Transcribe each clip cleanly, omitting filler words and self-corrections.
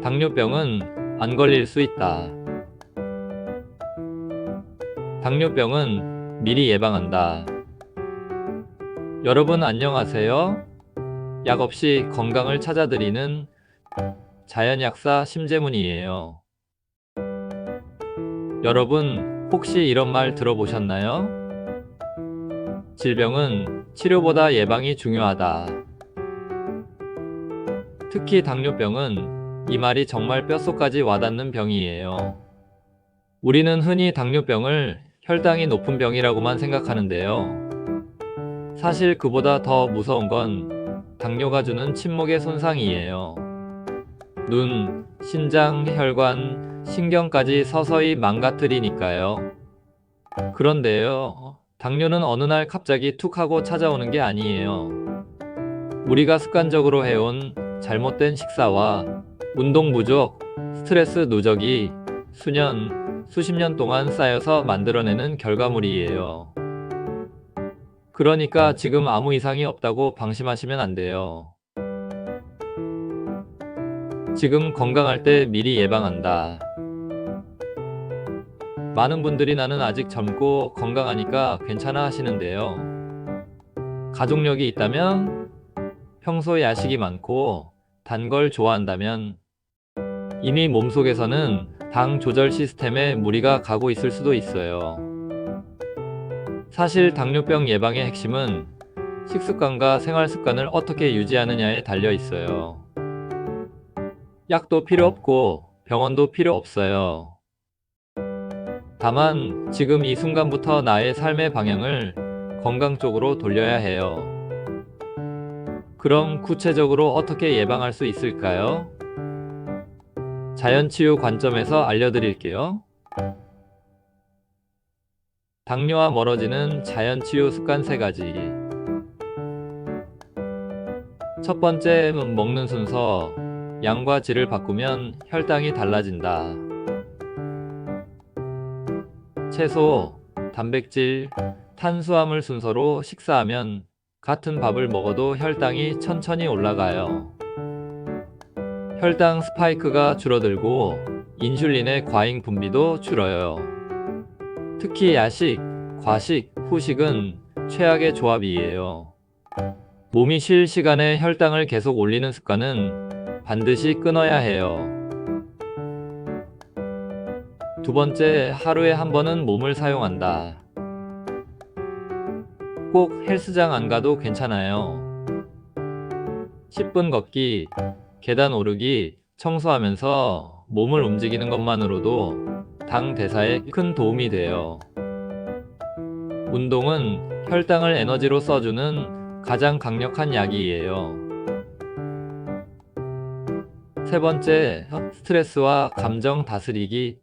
당뇨병은 안 걸릴 수 있다. 당뇨병은 미리 예방한다. 여러분 안녕하세요. 약 없이 건강을 찾아드리는 자연약사 심재문이에요. 여러분 혹시 이런 말 들어보셨나요? 질병은 치료보다 예방이 중요하다. 특히 당뇨병은 이 말이 정말 뼛속까지 와닿는 병이에요. 우리는 흔히 당뇨병을 혈당이 높은 병이라고만 생각하는데요. 사실 그보다 더 무서운 건 당뇨가 주는 침묵의 손상이에요. 눈, 신장, 혈관, 신경까지 서서히 망가뜨리니까요. 그런데요, 당뇨는 어느 날 갑자기 툭 하고 찾아오는 게 아니에요. 우리가 습관적으로 해온 잘못된 식사와 운동 부족, 스트레스 누적이 수년, 수십 년 동안 쌓여서 만들어내는 결과물이에요. 그러니까 지금 아무 이상이 없다고 방심하시면 안 돼요. 지금 건강할 때 미리 예방한다. 많은 분들이 나는 아직 젊고 건강하니까 괜찮아 하시는데요. 가족력이 있다면, 평소 야식이 많고 단 걸 좋아한다면, 이미 몸속에서는 당 조절 시스템에 무리가 가고 있을 수도 있어요. 사실 당뇨병 예방의 핵심은 식습관과 생활 습관을 어떻게 유지하느냐에 달려 있어요. 약도 필요 없고 병원도 필요 없어요. 다만 지금 이 순간부터 나의 삶의 방향을 건강 쪽으로 돌려야 해요. 그럼 구체적으로 어떻게 예방할 수 있을까요? 자연치유 관점에서 알려드릴게요. 당뇨와 멀어지는 자연치유 습관 3가지. 첫 번째, 먹는 순서. 양과 질을 바꾸면 혈당이 달라진다. 채소, 단백질, 탄수화물 순서로 식사하면 같은 밥을 먹어도 혈당이 천천히 올라가요. 혈당 스파이크가 줄어들고 인슐린의 과잉 분비도 줄어요. 특히 야식, 과식, 후식은 최악의 조합이에요. 몸이 쉴 시간에 혈당을 계속 올리는 습관은 반드시 끊어야 해요. 두 번째, 하루에 한 번은 몸을 사용한다. 꼭 헬스장 안 가도 괜찮아요. 10분 걷기, 계단 오르기, 청소하면서 몸을 움직이는 것만으로도 당 대사에 큰 도움이 돼요. 운동은 혈당을 에너지로 써주는 가장 강력한 약이에요. 세 번째, 스트레스와 감정 다스리기.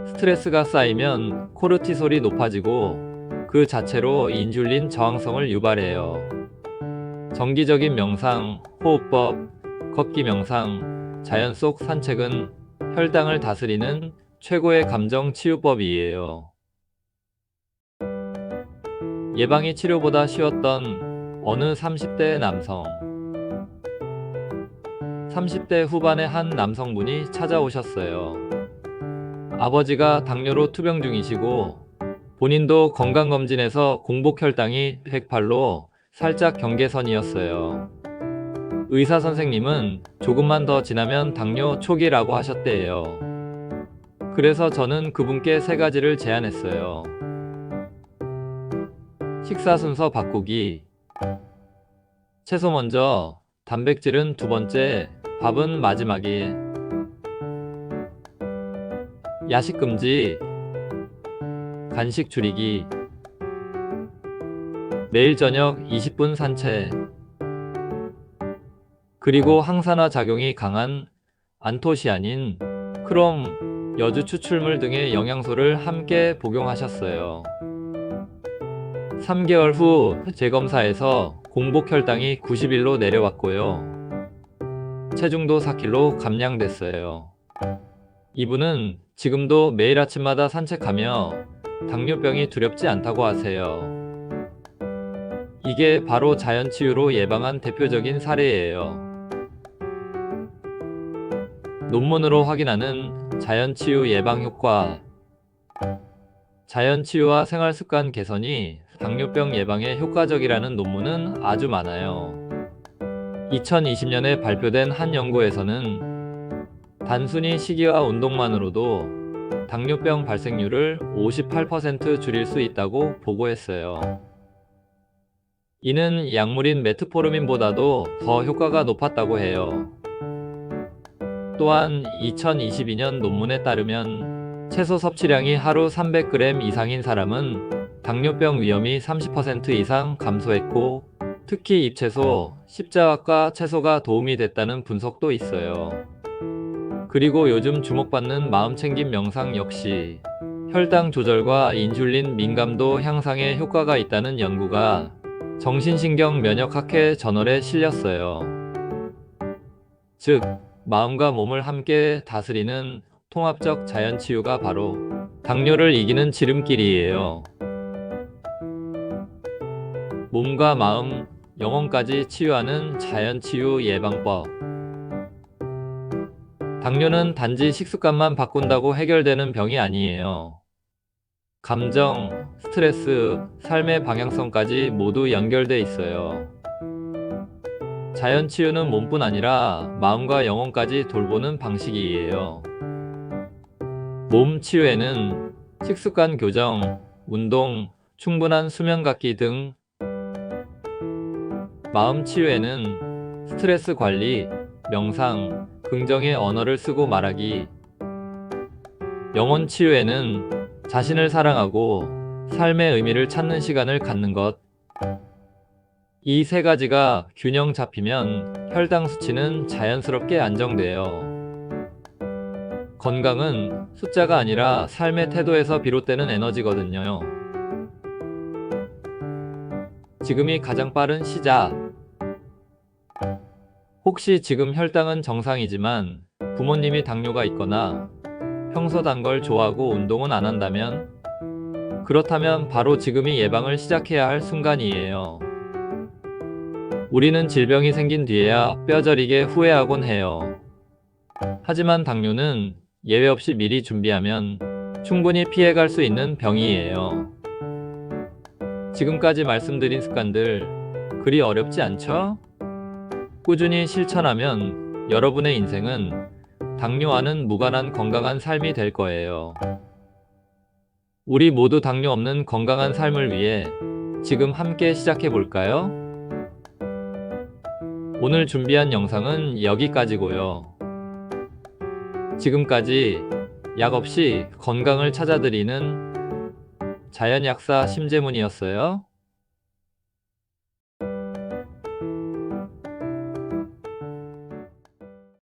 스트레스가 쌓이면 코르티솔이 높아지고 그 자체로 인슐린 저항성을 유발해요. 정기적인 명상, 호흡법, 걷기 명상, 자연 속 산책은 혈당을 다스리는 최고의 감정 치유법이에요. 예방이 치료보다 쉬웠던 어느 30대 남성. 30대 후반의 한 남성분이 찾아오셨어요. 아버지가 당뇨로 투병 중이시고 본인도 건강검진에서 공복 혈당이 108로 살짝 경계선이었어요. 의사 선생님은 조금만 더 지나면 당뇨 초기라고 하셨대요. 그래서 저는 그분께 3가지를 제안했어요. 식사 순서 바꾸기. 채소 먼저, 단백질은 두 번째, 밥은 마지막에. 야식 금지, 간식 줄이기. 매일 저녁 20분 산책. 그리고 항산화 작용이 강한 안토시아닌, 크롬, 여주 추출물 등의 영양소를 함께 복용하셨어요. 3개월 후 재검사에서 공복 혈당이 91로 내려왔고요. 체중도 4kg 감량됐어요. 이분은 지금도 매일 아침마다 산책하며 당뇨병이 두렵지 않다고 하세요. 이게 바로 자연치유로 예방한 대표적인 사례예요. 논문으로 확인하는 자연치유 예방 효과. 자연치유와 생활습관 개선이 당뇨병 예방에 효과적이라는 논문은 아주 많아요. 2020년에 발표된 한 연구에서는 단순히 식이와 운동만으로도 당뇨병 발생률을 58% 줄일 수 있다고 보고했어요. 이는 약물인 메트포르민보다도 더 효과가 높았다고 해요. 또한 2022년 논문에 따르면 채소 섭취량이 하루 300g 이상인 사람은 당뇨병 위험이 30% 이상 감소했고, 특히 잎채소, 십자화과 채소가 도움이 됐다는 분석도 있어요. 그리고 요즘 주목받는 마음챙김 명상 역시 혈당 조절과 인슐린 민감도 향상에 효과가 있다는 연구가 정신신경 면역학회 저널에 실렸어요. 즉, 마음과 몸을 함께 다스리는 통합적 자연치유가 바로 당뇨를 이기는 지름길이에요. 몸과 마음, 영혼까지 치유하는 자연치유 예방법. 당뇨는 단지 식습관만 바꾼다고 해결되는 병이 아니에요. 감정, 스트레스, 삶의 방향성까지 모두 연결돼 있어요. 자연치유는 몸뿐 아니라 마음과 영혼까지 돌보는 방식이에요. 몸 치유에는 식습관 교정, 운동, 충분한 수면 갖기 등, 마음 치유에는 스트레스 관리, 명상, 긍정의 언어를 쓰고 말하기, 영혼 치유에는 자신을 사랑하고 삶의 의미를 찾는 시간을 갖는 것. 이 세 가지가 균형 잡히면 혈당 수치는 자연스럽게 안정돼요. 건강은 숫자가 아니라 삶의 태도에서 비롯되는 에너지거든요. 지금이 가장 빠른 시작. 혹시 지금 혈당은 정상이지만 부모님이 당뇨가 있거나 평소 단 걸 좋아하고 운동은 안 한다면, 그렇다면 바로 지금이 예방을 시작해야 할 순간이에요. 우리는 질병이 생긴 뒤에야 뼈저리게 후회하곤 해요. 하지만 당뇨는 예외 없이 미리 준비하면 충분히 피해갈 수 있는 병이에요. 지금까지 말씀드린 습관들 그리 어렵지 않죠? 꾸준히 실천하면 여러분의 인생은 당뇨와는 무관한 건강한 삶이 될 거예요. 우리 모두 당뇨 없는 건강한 삶을 위해 지금 함께 시작해 볼까요? 오늘 준비한 영상은 여기까지고요. 지금까지 약 없이 건강을 찾아드리는 자연약사 심재문이었어요.